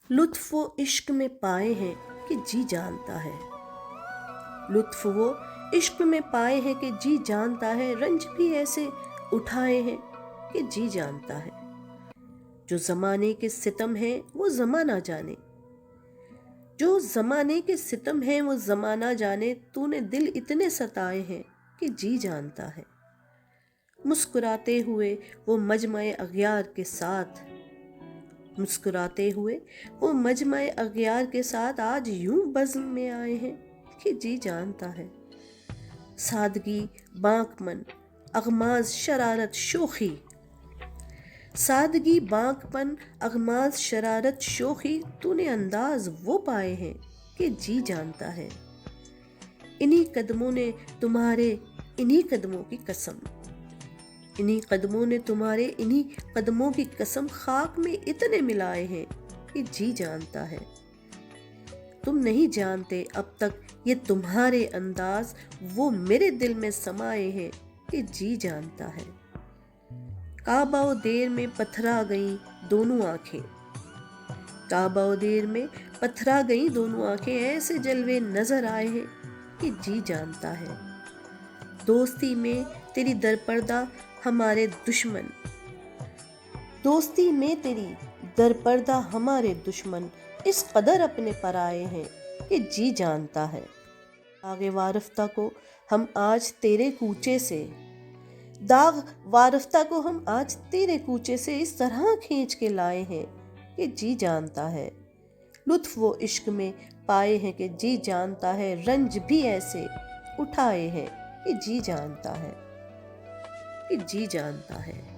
लुत्फ वो इश्क में पाए हैं कि जी जानता है, लुत्फ वो इश्क में पाए हैं कि जी जानता है, रंज भी ऐसे उठाए हैं कि जी जानता है। जो ज़माने के सितम हैं वो ज़माना जाने, जो ज़माने के सितम हैं वो ज़माना जाने, तूने दिल इतने सताए हैं कि जी जानता है। मुस्कुराते हुए वो मजमए अगियार के साथ, मुस्कुराते हुए वो मजमए अगियार के साथ आज यूं बज़्म में आए हैं कि जी जानता है। सादगी बांकपन अगमाज शरारत शोखी, सादगी बांकपन अगमाज शरारत शोखी, तूने अंदाज वो पाए हैं कि जी जानता है। इन्हीं कदमों ने तुम्हारे इन्हीं कदमों की कसम, इन्हीं कदमों ने तुम्हारे इन्हीं कदमों की कसम खाक में इतने मिलाए हैं कि जी जानता है। तुम नहीं जानते अब तक ये तुम्हारे अंदाज वो मेरे दिल में समाए हैं कि जी जानता है। काबाओ देर में पथरा गईं दोनों आंखें, काबाओ देर में पथरा गईं दोनों आंखें, ऐसे जलवे नजर आए हैं कि जी जानता है। दोस्ती में तेरी दरपर्दा हमारे दुश्मन, दोस्ती में तेरी दरपर्दा हमारे दुश्मन इस कदर अपने पर आए हैं कि जी जानता है। दाग वारफ्ता को हम आज तेरे कूचे से, दाग वारफ्ता को हम आज तेरे कूचे से इस तरह खींच के लाए हैं कि जी जानता है। लुत्फ वो इश्क में पाए हैं कि जी जानता है, रंज भी ऐसे उठाए हैं कि जी जानता है, कि जी जानता है।